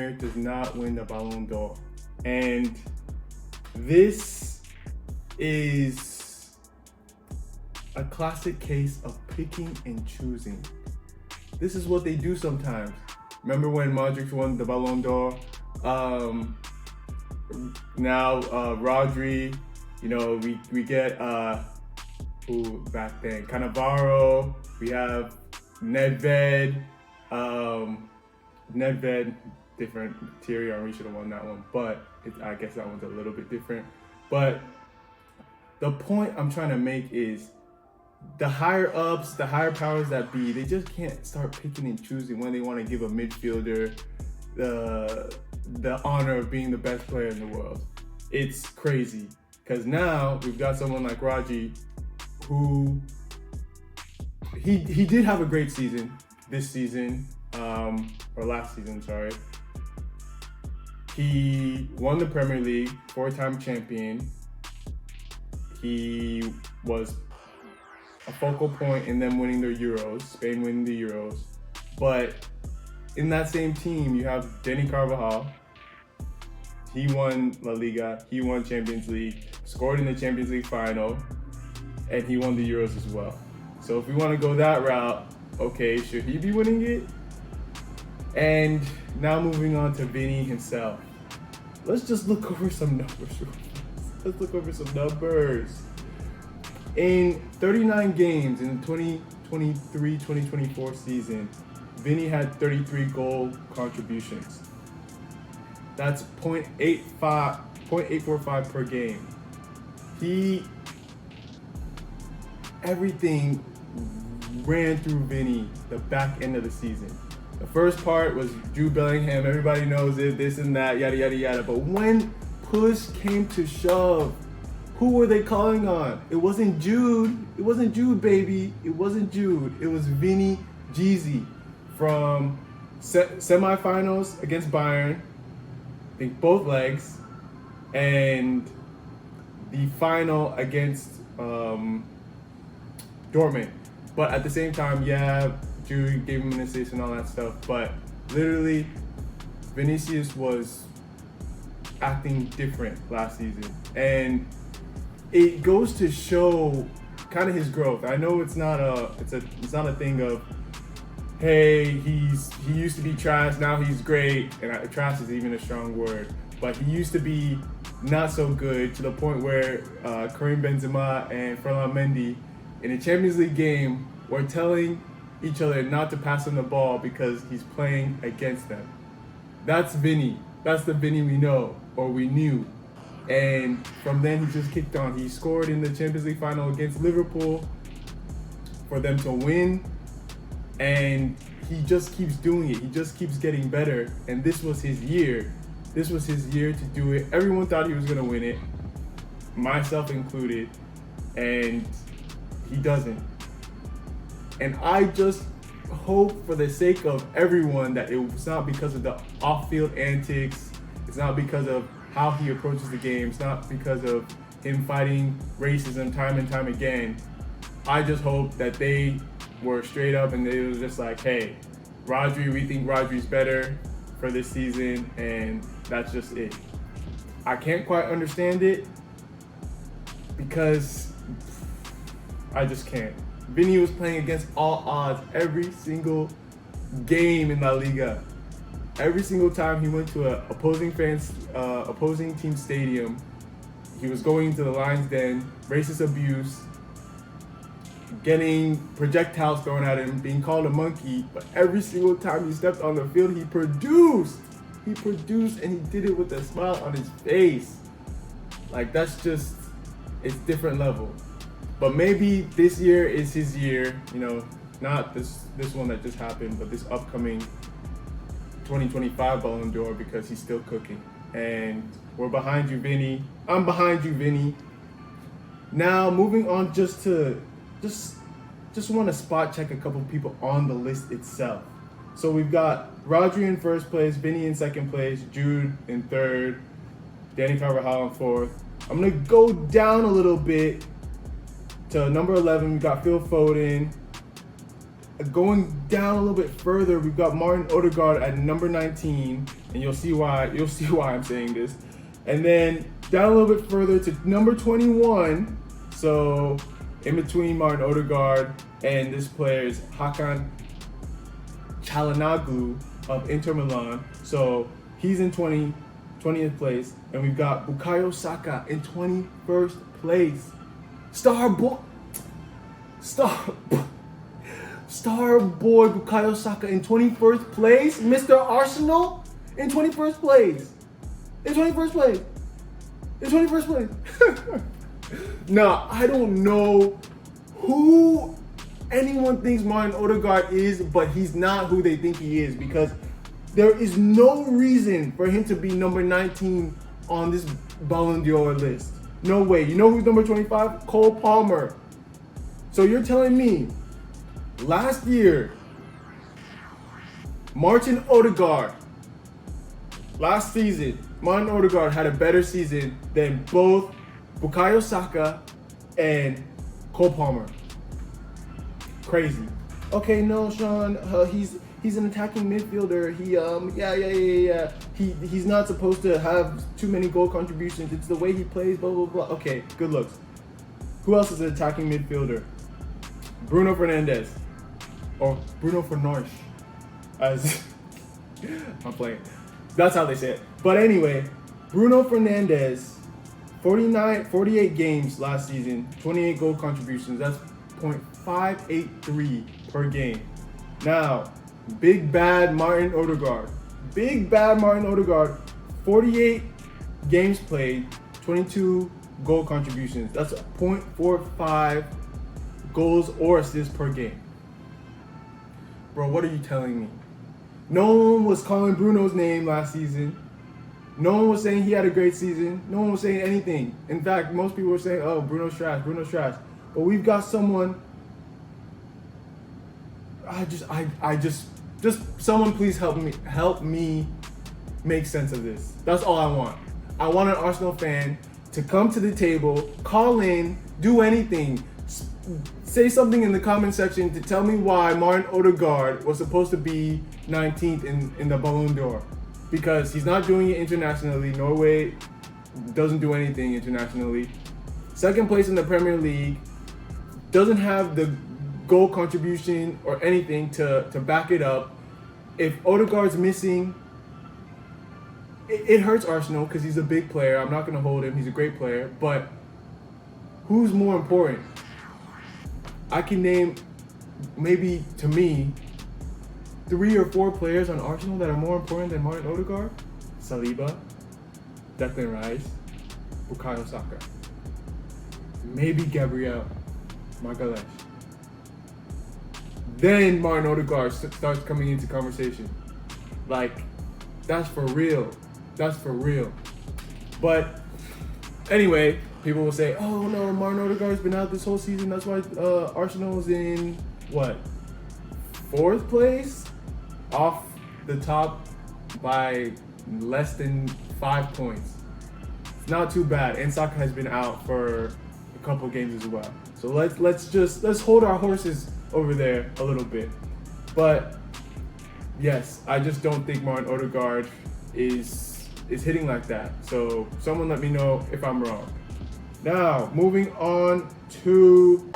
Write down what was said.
winner does not win the Ballon d'Or. And this is a classic case of picking and choosing. This is what they do sometimes. Remember when Modric won the Ballon d'Or? Now Rodri, we get who back then? Cannavaro. We have Nedved. Nedved, different. Thierry Henry should have won that one, but I guess that one's a little bit different. But the point I'm trying to make is the higher ups, the higher powers that be, they just can't start picking and choosing when they want to give a midfielder the honor of being the best player in the world. It's crazy because now we've got someone like Rodri who he did have a great season this season, or last season, sorry. He won the Premier League, 4-time champion. He was a focal point in them winning the Euros, Spain winning the Euros. But in that same team, you have Dani Carvajal. He won La Liga, he won Champions League, scored in the Champions League final, and he won the Euros as well. So if we want to go that route, okay, should he be winning it? And now moving on to Vinny himself. Let's just look over some numbers. In 39 games in the 2023-2024 season, Vinny had 33 goal contributions. That's 0.845 per game. Everything ran through Vinny the back end of the season. The first part was Jude Bellingham, everybody knows it, this and that, yada, yada, yada. But when push came to shove, who were they calling on? It wasn't Jude. It wasn't Jude, baby. It wasn't Jude. It was Vinny Jeezy from semifinals against Bayern, I think both legs, and the final against Dortmund. But at the same time, yeah, Jude gave him an assist and all that stuff. But literally, Vinicius was acting different last season. And it goes to show kind of his growth. I know it's not a thing of, hey, he used to be trash, now he's great, and trash is even a strong word. But he used to be not so good to the point where Karim Benzema and Ferland Mendy in a Champions League game were telling each other not to pass him the ball because he's playing against them. That's Vinny. That's the Vinny we know or we knew. And from then he just kicked on. He scored in the Champions League final against Liverpool for them to win. And he just keeps doing it. He just keeps getting better. And this was his year. This was his year to do it. Everyone thought he was going to win it, myself included. And he doesn't. And I just hope for the sake of everyone that it's not because of the off-field antics. It's not because of how he approaches the game. It's not because of him fighting racism time and time again. I just hope that they were straight up and they was just like, hey, Rodri, we think Rodri's better for this season, and that's just it. I can't quite understand it because I just can't. Vinny was playing against all odds every single game in La Liga. Every single time he went to a opposing team stadium, he was going to the lion's den, racist abuse, getting projectiles thrown at him, being called a monkey. But every single time he stepped on the field, he produced. He produced, and he did it with a smile on his face. Like, that's just, it's different level. But maybe this year is his year, not this one that just happened, but this upcoming 2025 Ballon d'Or, because he's still cooking. And we're behind you, Vinny. I'm behind you, Vinny. Now, moving on just want to spot check a couple people on the list itself. So we've got Rodri in first place, Vinny in second place, Jude in third, Dani Carvajal in fourth. I'm going to go down a little bit to number 11. We've got Phil Foden. Going down a little bit further, we've got Martin Odegaard at number 19. and you'll see why I'm saying this. And then down a little bit further to number 21. So in between Martin Odegaard and this player is Hakan Çalhanoğlu of Inter Milan. So he's in 20th place, and we've got Bukayo Saka in 21st place. Star boy Bukayo Saka in 21st place. Mr. Arsenal in 21st place. Now, I don't know who anyone thinks Martin Odegaard is, but he's not who they think he is, because there is no reason for him to be number 19 on this Ballon d'Or list. No way. You know who's number 25? Cole Palmer. So you're telling me last year, Martin Odegaard had a better season than both Bukayo Saka and Cole Palmer. Crazy. Okay, no, Sean, he's an attacking midfielder. He's not supposed to have too many goal contributions. It's the way he plays, blah, blah, blah. Okay, good looks. Who else is an attacking midfielder? Bruno Fernandes. Or Bruno Fernandes. As I'm playing. That's how they say it. But anyway, Bruno Fernandes, 48 games last season, 28 goal contributions. That's .583 per game. Now, Big bad Martin Odegaard, 48 games played, 22 goal contributions. That's 0.45 goals or assists per game. Bro, what are you telling me? No one was calling Bruno's name last season. No one was saying he had a great season. No one was saying anything. In fact, most people were saying, oh, Bruno's trash. But we've got someone. Just someone please help me make sense of this. That's all I want. I want an Arsenal fan to come to the table, call in, do anything. Say something in the comment section to tell me why Martin Odegaard was supposed to be 19th in the Ballon d'Or. Because he's not doing it internationally. Norway doesn't do anything internationally. Second place in the Premier League. Doesn't have the goal contribution or anything to back it up. If Odegaard's missing, it hurts Arsenal because he's a big player. I'm not going to hold him. He's a great player. But who's more important? I can name, maybe to me, 3 or 4 players on Arsenal that are more important than Martin Odegaard. Saliba, Declan Rice, Bukayo Saka. Maybe Gabriel Magalhaes. Then Martin Odegaard starts coming into conversation. Like, that's for real. But anyway, people will say, oh no, Martin Odegaard's been out this whole season. That's why Arsenal's in, 4th place? Off the top by less than 5 points. It's not too bad. And Saka has been out for a couple games as well. So let's hold our horses over there a little bit. But yes, I just don't think Martin Odegaard is hitting like that. So someone let me know if I'm wrong. Now, moving on to